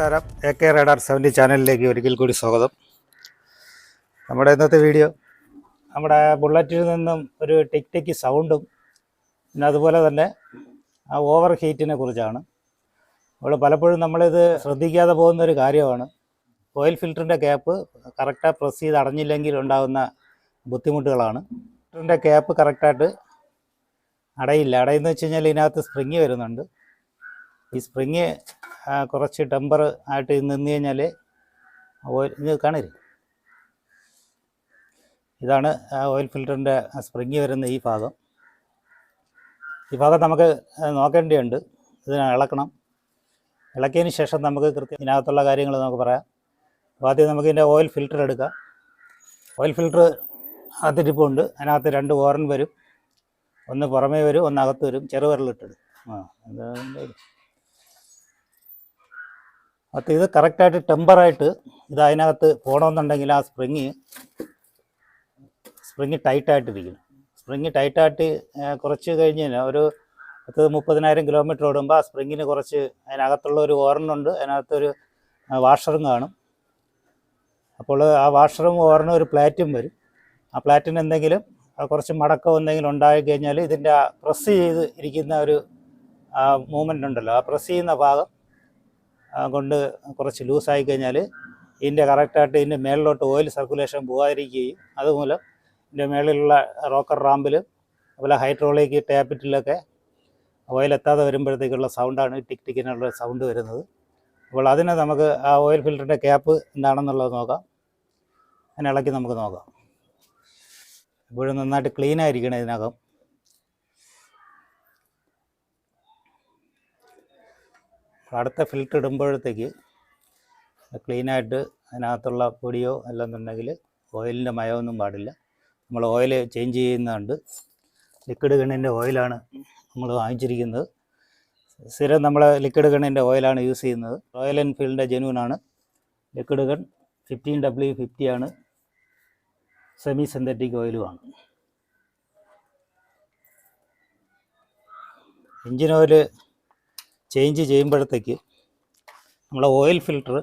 നമസ്കാരം. AK Radar 70 ചാനലിലേക്ക് ഒരിക്കൽ കൂടി സ്വാഗതം. നമ്മുടെ ഇന്നത്തെ വീഡിയോ നമ്മുടെ ബുള്ളറ്റിൽ നിന്നും ഒരു ടിക് ടിക് സൗണ്ടും പിന്നെ അതുപോലെ തന്നെ ആ ഓവർ ഹീറ്റിനെ കുറിച്ചാണ്. അപ്പോൾ പലപ്പോഴും നമ്മളിത് ശ്രദ്ധിക്കാതെ പോകുന്നൊരു കാര്യമാണ്. ഓയിൽ ഫിൽറ്ററിൻ്റെ ക്യാപ്പ് കറക്റ്റായി പ്രസ് ചെയ്ത് അടഞ്ഞില്ലെങ്കിൽ ഉണ്ടാകുന്ന ബുദ്ധിമുട്ടുകളാണ്. ഫിൽറ്ററിൻ്റെ ക്യാപ്പ് കറക്റ്റായിട്ട് അടയുന്ന വെച്ച് കഴിഞ്ഞാൽ ഇതിനകത്ത് സ്പ്രിങ് വരുന്നുണ്ട്. ഈ സ്പ്രിങ് കുറച്ച് ടെമ്പർ ആയിട്ട് നിന്ന് കഴിഞ്ഞാൽ ഓയിൽ ഇത് കാണരുത്. ഇതാണ് ഓയിൽ ഫിൽറ്ററിൻ്റെ സ്പ്രിങ് വരുന്ന ഈ ഭാഗം നമുക്ക് നോക്കേണ്ടതുണ്ട്. ഇതിനെ ഇളക്കണം. ഇളക്കിയതിന് ശേഷം നമുക്ക് ഇതിനകത്തുള്ള കാര്യങ്ങൾ നമുക്ക് പറയാം. ആദ്യം നമുക്ക് ഇതിൻ്റെ ഓയിൽ ഫിൽറ്റർ എടുക്കാം. ഓയിൽ ഫിൽറ്റർ അകത്തിരിപ്പുണ്ട്. അതിനകത്ത് 2 ഓറൻ വരും. ഒന്ന് പുറമേ വരും, ഒന്ന് അകത്ത് വരും. ചെറുവിരലിട്ടത് അപ്പോൾ ഇത് കറക്റ്റായിട്ട് ടെമ്പറായിട്ട് ഇത് അതിനകത്ത് പോകണമെന്നുണ്ടെങ്കിൽ ആ സ്പ്രിങ് ടൈറ്റായിട്ടിരിക്കണം. സ്പ്രിങ് ടൈറ്റായിട്ട് കുറച്ച് കഴിഞ്ഞ് ഒരു 30,000 കിലോമീറ്റർ ഓടുമ്പോൾ ആ സ്പ്രിങ്ങിന് കുറച്ച് അതിനകത്തുള്ള ഒരു ഓറനുണ്ട്, അതിനകത്തൊരു വാഷറും കാണും. അപ്പോൾ ആ വാഷറും ഓറനും ഒരു പ്ലേറ്റും വരും. ആ പ്ലേറ്റിന് എന്തെങ്കിലും കുറച്ച് മടക്കം എന്തെങ്കിലും ഉണ്ടായി കഴിഞ്ഞാൽ ഇതിൻ്റെ പ്രസ് ചെയ്ത് ഇരിക്കുന്ന ഒരു മൂവ്മെൻ്റ് ഉണ്ടല്ലോ, ആ പ്രസ് ചെയ്യുന്ന ഭാഗം കൊണ്ട് കുറച്ച് ലൂസായി കഴിഞ്ഞാൽ ഇതിൻ്റെ കറക്റ്റായിട്ട് ഇതിൻ്റെ മേളിലോട്ട് ഓയിൽ സർക്കുലേഷൻ പോകാതിരിക്കുകയും അതുമൂലം ഇതിൻ്റെ മേളിലുള്ള റോക്കർ റാമ്പിലും അതുപോലെ ഹൈഡ്രോളിക് ടാപ്പിറ്റിലൊക്കെ ഓയിൽ എത്താതെ വരുമ്പോഴത്തേക്കുള്ള സൗണ്ടാണ് ടിക് ടിക്കിനുള്ള സൗണ്ട് വരുന്നത്. അപ്പോൾ അതിന് നമുക്ക് ആ ഓയിൽ ഫിൽറ്ററിൻ്റെ ക്യാപ്പ് എന്താണെന്നുള്ളത് നോക്കാം. അതിനെ ഇളക്കി നമുക്ക് നോക്കാം. എപ്പോഴും നന്നായിട്ട് ക്ലീനായിരിക്കണം ഇതിനകം. അടുത്ത ഫിൽറ്റർ ഇടുമ്പോഴത്തേക്ക് ക്ലീനായിട്ട് അതിനകത്തുള്ള പൊടിയോ അല്ലെന്നുണ്ടെങ്കിൽ ഓയിലിൻ്റെ മയമൊന്നും പാടില്ല. നമ്മൾ ഓയിൽ ചേഞ്ച് ചെയ്യുന്നുണ്ട്. ലിക്വിഡ് ഗണ്ണിൻ്റെ ഓയിലാണ് നമ്മൾ വാങ്ങിച്ചിരിക്കുന്നത്. സ്ഥിരം നമ്മൾ ലിക്വിഡ് ഗണ്ണിൻ്റെ ഓയിലാണ് യൂസ് ചെയ്യുന്നത്. റോയൽ എൻഫീൽഡിൻ്റെ ജെന്യൂനാണ്. ലിക്വിഡ് ഗൺ 15W50 ആണ്. സെമി സിന്തറ്റിക് ഓയിലുമാണ്. എൻജിൻ ഓയിൽ ചേഞ്ച് ചെയ്യുമ്പോഴത്തേക്ക് നമ്മൾ ഓയിൽ ഫിൽറ്റർ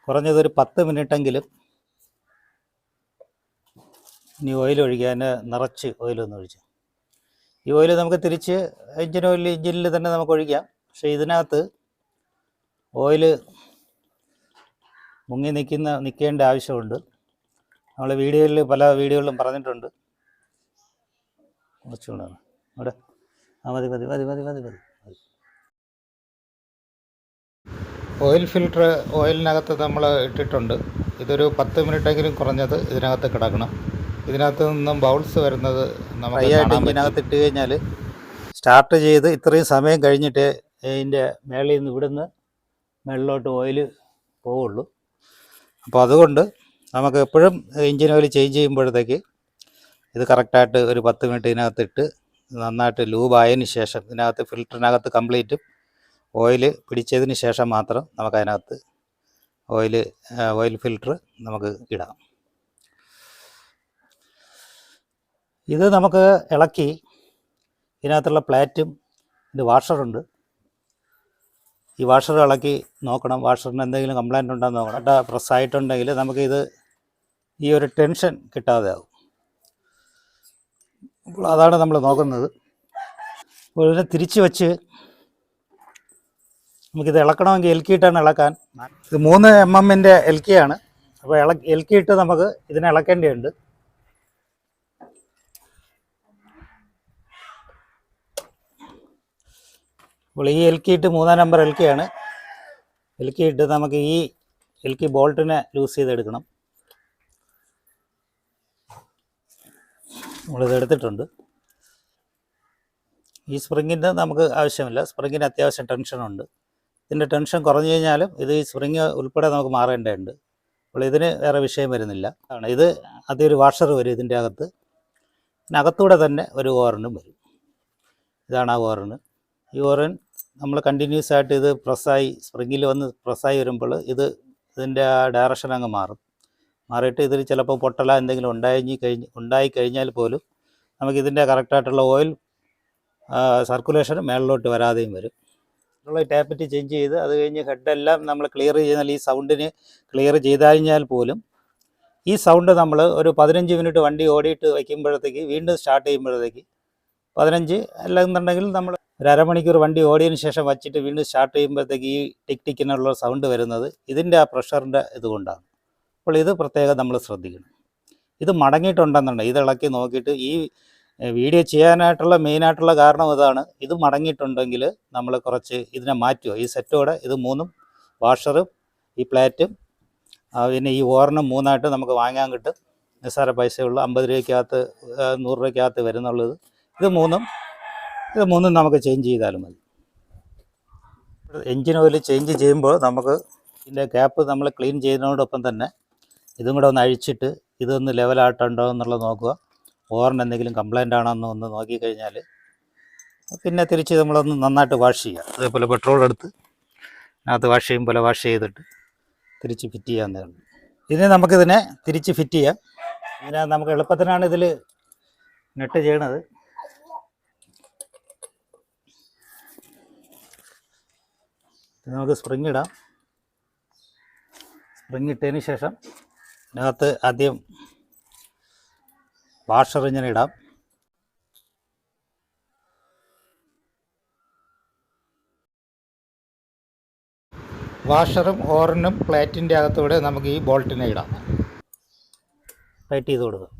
കുറഞ്ഞതൊരു 10 മിനിറ്റെങ്കിലും ഇനി ഓയിൽ ഒഴിക്കാൻ നിറച്ച് ഓയിലൊന്ന് ഒഴിച്ച് ഈ ഓയിൽ നമുക്ക് തിരിച്ച് എൻജിനിൽ തന്നെ നമുക്ക് ഒഴിക്കാം. പക്ഷേ ഇതിനകത്ത് ഓയിൽ മുങ്ങി നിൽക്കേണ്ട ആവശ്യമുണ്ട്. നമ്മൾ പല വീഡിയോകളിലും പറഞ്ഞിട്ടുണ്ട്. കുറച്ചുകൂടാണ് അവിടെ മതി മതി മതി മതി മതി മതി ഓയിൽ ഫിൽറ്റർ ഓയിലിനകത്ത് നമ്മൾ ഇട്ടിട്ടുണ്ട്. ഇതൊരു 10 മിനിറ്റെങ്കിലും കുറഞ്ഞത് ഇതിനകത്ത് കിടക്കണം. ഇതിനകത്ത് നിന്നും ബൗൾസ് വരുന്നത് നമുക്ക് ഇതിനകത്ത് ഇട്ട് കഴിഞ്ഞാൽ സ്റ്റാർട്ട് ചെയ്ത് ഇത്രയും സമയം കഴിഞ്ഞിട്ട് ഇതിൻ്റെ മേളിൽ നിന്ന് ഇവിടുന്ന് മേളിലോട്ട് ഓയിൽ പോവുള്ളൂ. അപ്പോൾ അതുകൊണ്ട് നമുക്ക് എപ്പോഴും എൻജിൻ ഓയിൽ ചേഞ്ച് ചെയ്യുമ്പോഴത്തേക്ക് ഇത് കറക്റ്റായിട്ട് ഒരു 10 മിനിറ്റ് ഇതിനകത്തിട്ട് നന്നായിട്ട് ലൂബായതിന് ശേഷം ഇതിനകത്ത് ഫിൽറ്ററിനകത്ത് കംപ്ലീറ്റും ഓയിൽ പിടിച്ചതിന് ശേഷം മാത്രം നമുക്കതിനകത്ത് ഓയിൽ ഫിൽറ്റർ നമുക്ക് ഇടാം. ഇത് നമുക്ക് ഇളക്കി ഇതിനകത്തുള്ള പ്ലേറ്റും ഇത് വാഷറുണ്ട്. ഈ വാഷർ ഇളക്കി നോക്കണം. വാഷറിന് എന്തെങ്കിലും കംപ്ലൈൻറ്റ് ഉണ്ടെന്ന് നോക്കണം. പ്രസ് ആയിട്ടുണ്ടെങ്കിൽ നമുക്കിത് ഈ ഒരു ടെൻഷൻ കിട്ടാതെ ആകും. അപ്പോൾ അതാണ് നമ്മൾ നോക്കുന്നത്. അപ്പോൾ ഇതിനെ തിരിച്ച് വെച്ച് നമുക്കിത് ഇളക്കണമെങ്കിൽ എൽക്കിയിട്ടാണ് ഇളക്കാൻ. ഇത് 3 mm എൽക്കിയാണ്. അപ്പോൾ എൽക്കിയിട്ട് നമുക്ക് ഇതിനെ ഇളക്കേണ്ടതുണ്ട്. അപ്പോൾ ഈ എൽക്കിയിട്ട് 3 നമ്പർ എൽക്കിയാണ്. എൽക്കിയിട്ട് നമുക്ക് ഈ എൽക്കി ബോൾട്ടിനെ ലൂസ് ചെയ്തെടുക്കണം. നമ്മളിത് എടുത്തിട്ടുണ്ട്. ഈ സ്പ്രിങ്ങിൻ്റെ നമുക്ക് ആവശ്യമില്ല. സ്പ്രിങ്ങിന് അത്യാവശ്യം ടെൻഷനുണ്ട്. ഇതിൻ്റെ ടെൻഷൻ കുറഞ്ഞു കഴിഞ്ഞാലും ഇത് ഈ സ്പ്രിങ് ഉൾപ്പെടെ നമുക്ക് മാറേണ്ടതുണ്ട്. അപ്പോൾ ഇതിന് വേറെ വിഷയം വരുന്നില്ല. ഇത് ആദ്യം ഒരു വാഷർ വരും ഇതിൻ്റെ അകത്ത്. പിന്നെ അകത്തൂടെ തന്നെ ഒരു ഓറനും വരും. ഇതാണ് ആ ഓറന്. ഈ ഓറൻ നമ്മൾ കണ്ടിന്യൂസ് ആയിട്ട് ഇത് സ്പ്രിങ്ങിൽ വന്ന് പ്രസ്സായി വരുമ്പോൾ ഇതിൻ്റെ ഡയറക്ഷൻ അങ്ങ് മാറിയിട്ട് ഇതിൽ ചിലപ്പോൾ പൊട്ടല എന്തെങ്കിലും ഉണ്ടായി കഴിഞ്ഞാൽ പോലും നമുക്കിതിൻ്റെ കറക്റ്റായിട്ടുള്ള ഓയിൽ സർക്കുലേഷൻ മേളിലോട്ട് വരാതെയും വരും. ഉള്ള ടാപ്പിറ്റ് ചേഞ്ച് ചെയ്ത് അത് കഴിഞ്ഞ് ഹെഡെല്ലാം നമ്മൾ ക്ലിയർ ചെയ്താൽ ഈ സൗണ്ടിന് ക്ലിയർ ചെയ്താൽ പോലും ഈ സൗണ്ട് നമ്മൾ ഒരു 15 മിനിറ്റ് വണ്ടി ഓടിയിട്ട് വയ്ക്കുമ്പോഴത്തേക്ക് വീണ്ടും സ്റ്റാർട്ട് ചെയ്യുമ്പോഴത്തേക്ക് 15 അല്ലെന്നുണ്ടെങ്കിൽ നമ്മൾ ഒരു അരമണിക്കൂർ വണ്ടി ഓടിയതിന് ശേഷം വച്ചിട്ട് വീണ്ടും സ്റ്റാർട്ട് ചെയ്യുമ്പോഴത്തേക്ക് ഈ ടിക് ടിക്കിനുള്ള സൗണ്ട് വരുന്നത് ഇതിൻ്റെ ആ പ്രഷറിൻ്റെ ഇതുകൊണ്ടാണ്. അപ്പോൾ ഇത് പ്രത്യേകം നമ്മൾ ശ്രദ്ധിക്കണം. ഇത് മടങ്ങിയിട്ടുണ്ടെന്നുണ്ടെങ്കിൽ ഇത് ഇളക്കി നോക്കിയിട്ട് ഈ വീഡിയോ ചെയ്യാനായിട്ടുള്ള മെയിനായിട്ടുള്ള കാരണം ഇതാണ്. ഇത് മടങ്ങിയിട്ടുണ്ടെങ്കിൽ നമ്മൾ കുറച്ച് ഇതിനെ മാറ്റുക. ഈ സെറ്റോടെ ഇത് 3 വാഷറും ഈ പ്ലേറ്റും പിന്നെ ഈ ഓർണം 3ആയിട്ട് നമുക്ക് വാങ്ങാൻ കിട്ടും. നിസ്സാര പൈസയുള്ള 50 രൂപയ്ക്കകത്ത് 100 രൂപയ്ക്കകത്ത് വരുന്നുള്ളത്. ഇത് മൂന്നും നമുക്ക് ചേഞ്ച് ചെയ്താലും മതി. എൻജിൻ ഓയിൽ ചേഞ്ച് ചെയ്യുമ്പോൾ നമുക്ക് ഇതിൻ്റെ ക്യാപ്പ് നമ്മൾ ക്ലീൻ ചെയ്യുന്നതോടൊപ്പം തന്നെ ഇതും കൂടെ ഒന്ന് അഴിച്ചിട്ട് ഇതൊന്ന് ലെവലായിട്ടുണ്ടോ എന്നുള്ളത് നോക്കുക. ഓറിന് എന്തെങ്കിലും കംപ്ലൈൻ്റ് ആണോ എന്ന് നോക്കിക്കഴിഞ്ഞാൽ പിന്നെ തിരിച്ച് നമ്മളൊന്ന് നന്നായിട്ട് വാഷ് ചെയ്യുക. അതേപോലെ പെട്രോൾ എടുത്ത് അതിനകത്ത് വാഷ് ചെയ്യും പോലെ വാഷ് ചെയ്തിട്ട് തിരിച്ച് ഫിറ്റ് ചെയ്യാവുന്നതേ ഉള്ളൂ. ഇതിനെ നമുക്കിതിനെ തിരിച്ച് ഫിറ്റ് ചെയ്യാം. ഇതിനെ നമുക്ക് എളുപ്പത്തിനാണ് ഇതിൽ നെട്ട് ചെയ്യണത്. നമുക്ക് സ്പ്രിങ് ഇടാം. സ്പ്രിങ് ഇട്ടതിന് ശേഷം ഇതിനകത്ത് ആദ്യം വാഷർ ഇങ്ങനെ ഇടാം. വാഷറും ഓറിനും പ്ലേറ്റിൻ്റെ അകത്തൂടെ നമുക്ക് ഈ ബോൾട്ടിനെ ഇടാം. ടൈറ്റ് ചെയ്ത് കൊടുക്കുക.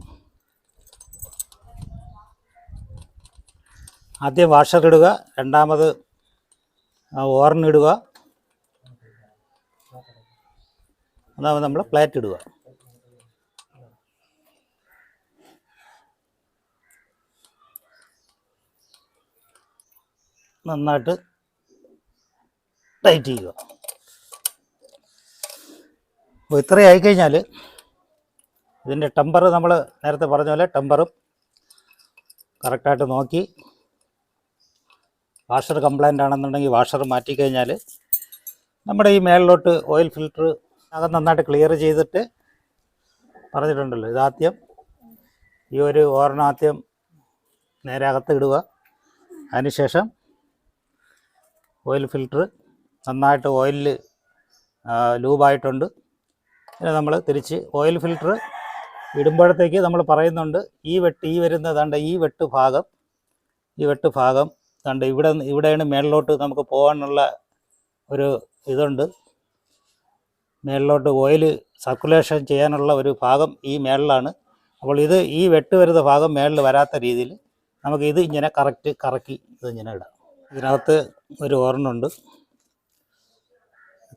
ആദ്യം വാഷർ ഇടുക, രണ്ടാമത് ഓറിനിടുക, അതാവുമ്പോൾ നമ്മൾ പ്ലേറ്റ് ഇടുക. നന്നായിട്ട് ടൈറ്റ് ചെയ്യുക. അപ്പോൾ ഇത്രയും ആയിക്കഴിഞ്ഞാൽ ഇതിൻ്റെ ടെമ്പർ നമ്മൾ നേരത്തെ പറഞ്ഞ പോലെ ടെമ്പറും കറക്റ്റായിട്ട് നോക്കി, വാഷർ കംപ്ലൈൻ്റ് ആണെന്നുണ്ടെങ്കിൽ വാഷർ മാറ്റിക്കഴിഞ്ഞാൽ നമ്മുടെ ഈ മേളിലോട്ട് ഓയിൽ ഫിൽറ്റർ അകം നന്നായിട്ട് ക്ലിയർ ചെയ്തിട്ട് പറഞ്ഞിട്ടുണ്ടല്ലോ, ഇതാദ്യം ഈ ഒരു ഓറിനാദ്യം നേരെ അകത്ത് ഇടുക. അതിനുശേഷം ഓയിൽ ഫിൽറ്റർ നന്നായിട്ട് ഓയിലിൽ ലൂബായിട്ടുണ്ട്. പിന്നെ നമ്മൾ തിരിച്ച് ഓയിൽ ഫിൽറ്റർ ഇടുമ്പോഴത്തേക്ക് നമ്മൾ പറയുന്നുണ്ട് ഈ വരുന്നതാണ്ട് ഈ വെട്ട് ഭാഗം കണ്ട് ഇവിടെയാണ് മേളിലോട്ട് നമുക്ക് പോകാനുള്ള ഒരു ഇതുണ്ട്. മേളിലോട്ട് ഓയിൽ സർക്കുലേഷൻ ചെയ്യാനുള്ള ഒരു ഭാഗം ഈ മേളിലാണ്. അപ്പോൾ ഈ വെട്ട് വരുന്ന ഭാഗം മേളിൽ വരാത്ത രീതിയിൽ നമുക്ക് ഇത് ഇങ്ങനെ കറക്കി ഇതിങ്ങനെ ഇടാം. ഇതിനകത്ത് ഒരു ഓർണുണ്ട്,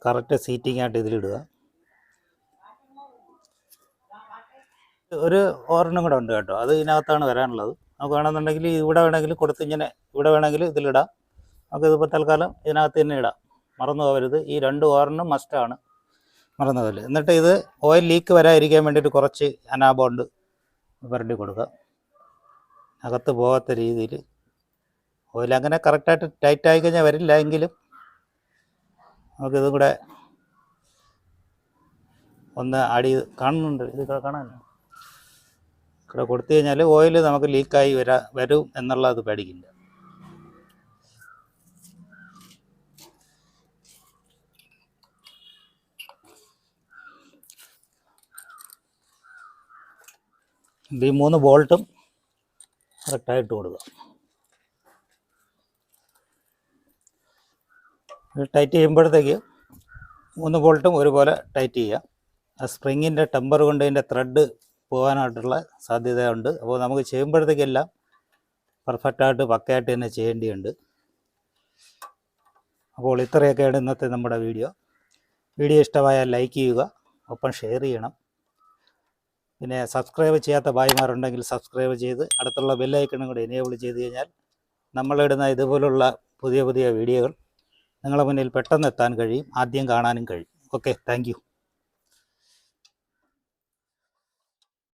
കറക്റ്റ് സീറ്റിംഗ് ആയിട്ട് ഇതിലിടുക. ഒരു ഓർണും കൂടെ ഉണ്ട് കേട്ടോ, അത് ഇതിനകത്താണ് വരാനുള്ളത്. നമുക്ക് വേണമെന്നുണ്ടെങ്കിൽ ഇവിടെ വേണമെങ്കിൽ കൊടുത്ത് ഇങ്ങനെ ഇവിടെ വേണമെങ്കിൽ ഇതിലിടാം. നമുക്ക് ഇതിപ്പോൾ തൽക്കാലം ഇതിനകത്ത് തന്നെ ഇടാം. മറന്നു പോകരുത്, ഈ 2 ഓർണും മസ്റ്റാണ്, മറന്നു പോകരുത്. എന്നിട്ട് ഇത് ഓയിൽ ലീക്ക് വരാതിരിക്കാൻ വേണ്ടിയിട്ട് കുറച്ച് അനാബോണ്ട് പുരട്ടി കൊടുക്കുക, അകത്ത് പോകാത്ത രീതിയിൽ. ഓയിൽ അങ്ങനെ കറക്റ്റായിട്ട് ടൈറ്റ് ആയി കഴിഞ്ഞാൽ വരില്ല, എങ്കിലും നമുക്കിതും കൂടെ ഒന്ന് കാണുന്നുണ്ട്, ഇത് കാണാനോ ഇവിടെ കൊടുത്തു കഴിഞ്ഞാൽ ഓയിൽ നമുക്ക് ലീക്കായി വരും എന്നുള്ളത് പേടിക്കില്ല. ഈ 3 ബോൾട്ടും കറക്റ്റായിട്ട് കൊടുക്കുക. ടൈറ്റ് ചെയ്യുമ്പോഴത്തേക്ക് 3 ബോൾട്ടും ഒരുപോലെ ടൈറ്റ് ചെയ്യുക. ആ സ്പ്രിങ്ങിൻ്റെ ടെമ്പർ കൊണ്ട് ഇതിൻ്റെ ത്രെഡ് പോകാനായിട്ടുള്ള സാധ്യതയുണ്ട്. അപ്പോൾ നമുക്ക് ചെയ്യുമ്പോഴത്തേക്കെല്ലാം പെർഫെക്റ്റായിട്ട് പക്കയായിട്ട് തന്നെ ചെയ്യേണ്ടിയുണ്ട്. അപ്പോൾ ഇത്രയൊക്കെയാണ് ഇന്നത്തെ നമ്മുടെ വീഡിയോ. ഇഷ്ടമായാൽ ലൈക്ക് ചെയ്യുക, ഒപ്പം ഷെയർ ചെയ്യണം. പിന്നെ സബ്സ്ക്രൈബ് ചെയ്യാത്ത ഭായിമാരുണ്ടെങ്കിൽ സബ്സ്ക്രൈബ് ചെയ്ത് അടുത്തുള്ള ബെല്ലൈക്കണും കൂടി എനേബിൾ ചെയ്ത് കഴിഞ്ഞാൽ നമ്മളിടുന്ന ഇതുപോലുള്ള പുതിയ വീഡിയോകൾ നിങ്ങളുടെ മുന്നിൽ പെട്ടെന്ന് എത്താൻ കഴിയും, ആദ്യം കാണാനും കഴിയും. Okay, thank you.